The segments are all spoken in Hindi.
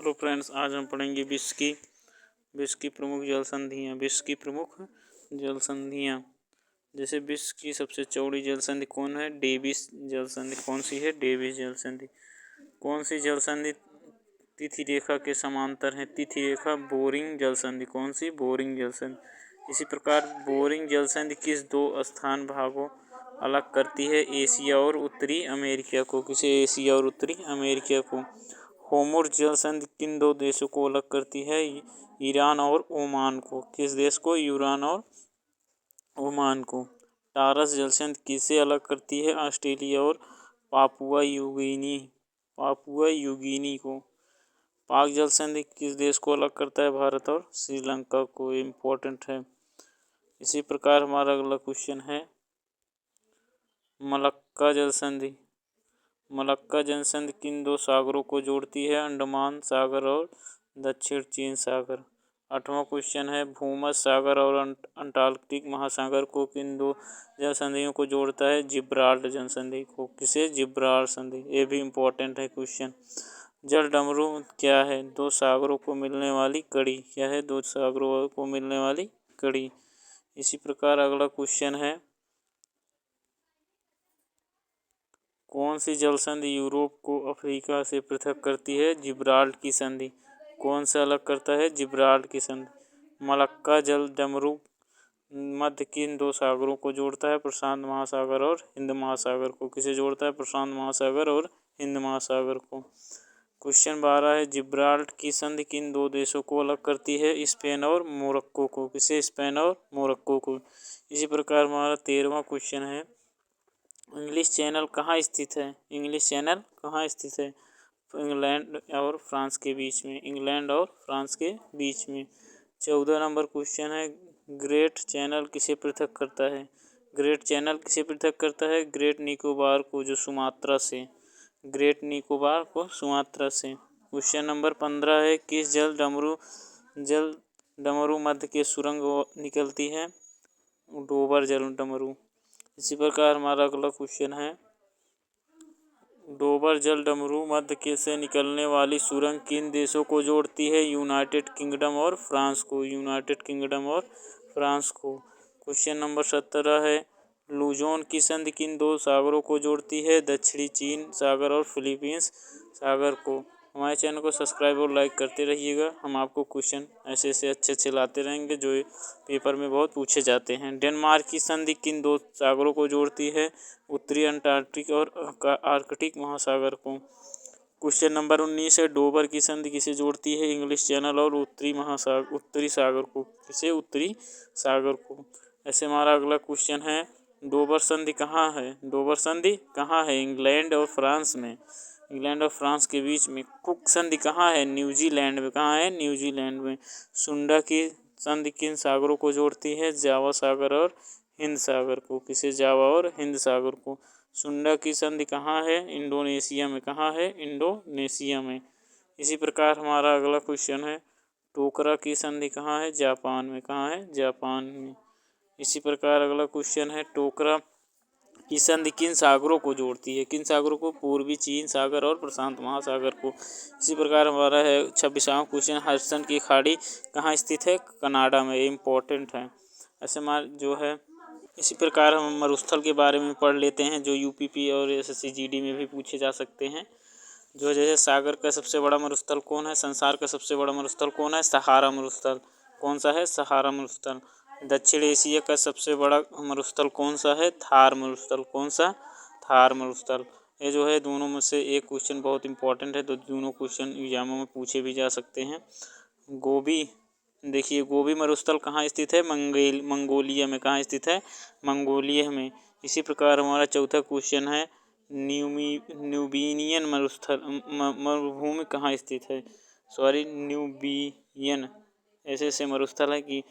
हेलो फ्रेंड्स, आज हम पढ़ेंगे विश्व की प्रमुख जल संधियाँ। विश्व की प्रमुख जल संधियाँ, जैसे विश्व की सबसे चौड़ी जल संधि कौन है? डेविस जल संधि। कौन सी है? डेविस जल संधि। कौन सी जल संधि तिथि रेखा के समांतर है? तिथि रेखा बोरिंग जल संधि। कौन सी? बोरिंग जल संधि। इसी प्रकार बोरिंग जल संधि किस दो स्थान भागों अलग करती है? एशिया और उत्तरी अमेरिका को। किसे? एशिया और उत्तरी अमेरिका को। होर्मुज़ जल संधि किन दो देशों को अलग करती है? ईरान और ओमान को। किस देश को? ईरान और ओमान को। टॉरस जल संधि किसे अलग करती है? ऑस्ट्रेलिया और पापुआ न्यूगिनी को। पाक जल संधि किस देश को अलग करता है? भारत और श्रीलंका को। इम्पोर्टेंट है। इसी प्रकार हमारा अगला क्वेश्चन है मलक्का जल संधि। मलक्का जल संधि किन दो सागरों को जोड़ती है? अंडमान सागर और दक्षिण चीन सागर। 8वां क्वेश्चन है भूमध्य सागर और अंटार्कटिक महासागर को किन दो जल संधियों को जोड़ता है? जिब्राल्टर जल संधि को। किसे? जिब्राल्टर संधि। ये भी इम्पोर्टेंट है क्वेश्चन। जल डमरू क्या है? दो सागरों को मिलने वाली कड़ी। क्या है? दो सागरों को मिलने वाली कड़ी। इसी प्रकार अगला क्वेश्चन है कौन सी जल संधि यूरोप को अफ्रीका से पृथक करती है? जिब्राल्टर की संधि। कौन सा अलग करता है? जिब्राल्टर की संधि। मलक्का जल डमरू मध्य किन दो सागरों को जोड़ता है? प्रशांत महासागर और हिंद महासागर को। किसे जोड़ता है? प्रशांत महासागर और हिंद महासागर को। क्वेश्चन 12 है जिब्राल्टर की संधि किन दो देशों को अलग करती है? स्पेन और मोरक्को को। किसे? स्पेन और मोरक्को को। इसी प्रकार हमारा 13वां क्वेश्चन है इंग्लिश चैनल कहाँ स्थित है? इंग्लिश चैनल कहाँ स्थित है? इंग्लैंड और फ्रांस के बीच में। इंग्लैंड और फ्रांस के बीच में। 14 नंबर क्वेश्चन है ग्रेट चैनल किसे पृथक करता है? ग्रेट चैनल किसे पृथक करता है? ग्रेट निकोबार को, जो सुमात्रा से। ग्रेट निकोबार को सुमात्रा से। क्वेश्चन नंबर 15 है किस जल डमरू मध्य के सुरंग निकलती है? डोबर जल डमरू। इसी प्रकार हमारा अगला क्वेश्चन है डोबर जल डमरू मध्य के से निकलने वाली सुरंग किन देशों को जोड़ती है? यूनाइटेड किंगडम और फ्रांस को। यूनाइटेड किंगडम और फ्रांस को। क्वेश्चन नंबर 17 है लुजोन की संधि किन दो सागरों को जोड़ती है? दक्षिणी चीन सागर और फिलीपींस सागर को। हमारे चैनल को सब्सक्राइब और लाइक करते रहिएगा। हम आपको क्वेश्चन ऐसे अच्छे लाते रहेंगे जो पेपर में बहुत पूछे जाते हैं। डेनमार्क की संधि किन दो सागरों को जोड़ती है? उत्तरी अंटार्कटिक और आर्कटिक महासागर को। क्वेश्चन नंबर 19 है डोबर की संधि किसे जोड़ती है? इंग्लिश चैनल और उत्तरी सागर को। किसे? उत्तरी सागर को। ऐसे हमारा अगला क्वेश्चन है डोबर संधि कहाँ है? डोबर संधि कहाँ है? इंग्लैंड और फ्रांस में। इंग्लैंड और फ्रांस के बीच में। कुक संधि कहाँ है? न्यूजीलैंड में। कहाँ है? न्यूजीलैंड में। सुंडा की संधि किन सागरों को जोड़ती है? जावा सागर और हिंद सागर को। किसे? जावा और हिंद सागर को। सुंडा की संधि कहाँ है? इंडोनेशिया में। कहाँ है? इंडोनेशिया में। इसी प्रकार हमारा अगला क्वेश्चन है टोकरा की संधि कहाँ है? जापान में। कहाँ है? जापान में। इसी प्रकार अगला क्वेश्चन है टोकरा की संधि किन सागरों को जोड़ती है? किन सागरों को? पूर्वी चीन सागर और प्रशांत महासागर को। इसी प्रकार हमारा है 26वां क्वेश्चन हडसन की खाड़ी कहाँ स्थित है? कनाडा में। इम्पोर्टेंट है। ऐसे हमारा जो है इसी प्रकार हम मरुस्थल के बारे में पढ़ लेते हैं जो यूपीपी और एसएससी जीडी में भी पूछे जा सकते हैं। जो जैसे सागर का सबसे बड़ा मरुस्थल कौन है? संसार का सबसे बड़ा मरुस्थल कौन है? सहारा मरुस्थल। कौन सा है? सहारा मरुस्थल। दक्षिण एशिया का सबसे बड़ा मरुस्थल कौन सा है? थार मरुस्थल। कौन सा? थार मरुस्थल। ये जो है दोनों में से एक क्वेश्चन बहुत इंपॉर्टेंट है तो दोनों क्वेश्चन एग्जामों में पूछे भी जा सकते हैं। गोबी देखिए गोबी मरुस्थल कहाँ स्थित है? मंगोलिया में। कहाँ स्थित है? मंगोलिया में। इसी प्रकार हमारा चौथा क्वेश्चन है न्यूबियन मरुभूमि कहाँ स्थित है? न्यूबियन ऐसे मरुस्थल है कि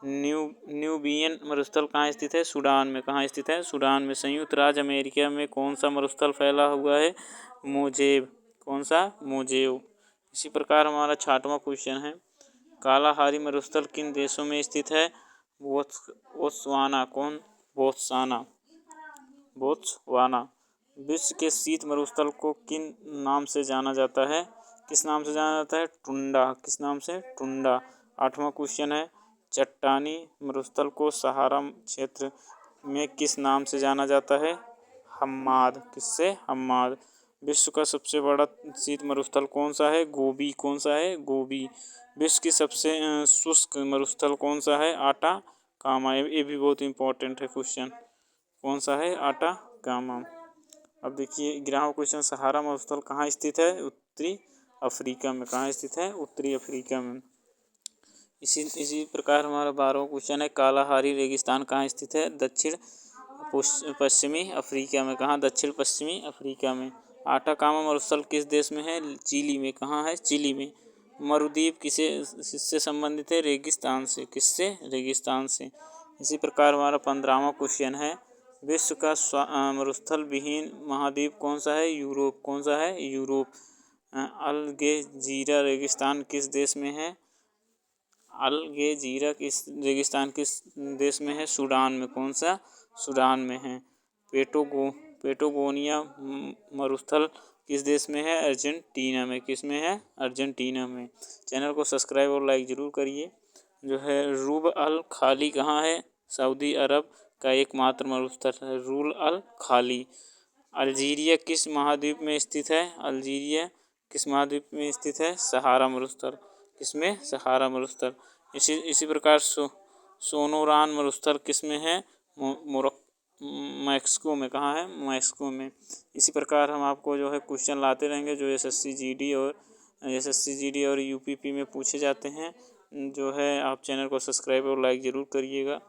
न्यूबियन मरुस्थल कहाँ स्थित है? सूडान में। कहाँ स्थित है? सूडान में। संयुक्त राज्य अमेरिका में कौन सा मरुस्थल फैला हुआ है? मोजेव। कौन सा? मोजेव। इसी प्रकार हमारा 6वां क्वेश्चन है कालाहारी मरुस्थल किन देशों में स्थित है? बोत्सवाना। कौन? बोत्सवाना। विश्व के शीत मरुस्थल को किन नाम से जाना जाता है? किस नाम से जाना जाता है? टुंडा। किस नाम से? टुंडा। 8वां क्वेश्चन है, चट्टानी मरुस्थल को सहारा क्षेत्र में किस नाम से जाना जाता है? हम्माद। किससे? हम्माद। विश्व का सबसे बड़ा शीत मरुस्थल कौन सा है? गोबी। कौन सा है? गोबी। विश्व की सबसे शुष्क मरुस्थल कौन सा है? आटाकामा। ये भी बहुत इंपॉर्टेंट है क्वेश्चन। कौन सा है? आटाकामा। अब देखिए 11वां क्वेश्चन, सहारा मरुस्थल कहाँ स्थित है? उत्तरी अफ्रीका में। कहाँ स्थित है? उत्तरी अफ्रीका में। इसी प्रकार हमारा 12वां क्वेश्चन है, कालाहारी रेगिस्तान कहाँ स्थित है? दक्षिण पश्चिमी अफ्रीका में। कहाँ? दक्षिण पश्चिमी अफ्रीका में। आटाकामा मरुस्थल किस देश में है? चिली में। कहाँ है? चिली में। मरुद्वीप किससे संबंधित है? रेगिस्तान से। किससे? रेगिस्तान से। इसी प्रकार हमारा 15वां क्वेश्चन है, विश्व का मरुस्थल विहीन महाद्वीप कौन सा है? यूरोप। कौन सा है? यूरोप। अलगेजीरा रेगिस्तान किस देश में है? अलगेजीरा किस रेगिस्तान किस देश में है? सूडान में। कौन सा? सूडान में है। पेटागोनिया मरुस्थल किस देश में है? अर्जेंटीना में। किस में है? अर्जेंटीना में। चैनल को सब्सक्राइब और लाइक ज़रूर करिए। जो है रूब अल खाली कहाँ है? सऊदी अरब का एकमात्र मरुस्थल है रूल अल खाली। अल्जीरिया किस महाद्वीप में स्थित है? अल्जीरिया किस महाद्वीप में स्थित है? सहारा मरुस्थल। किसमें? सहारा मरुस्थल। इसी प्रकार सोनोरान मरुस्थल किसमें है? मैक्सिको में। कहाँ है? मैक्सिको में। इसी प्रकार हम आपको जो है क्वेश्चन लाते रहेंगे जो एसएससी जीडी और यूपीपी में पूछे जाते हैं। जो है आप चैनल को सब्सक्राइब और लाइक ज़रूर करिएगा।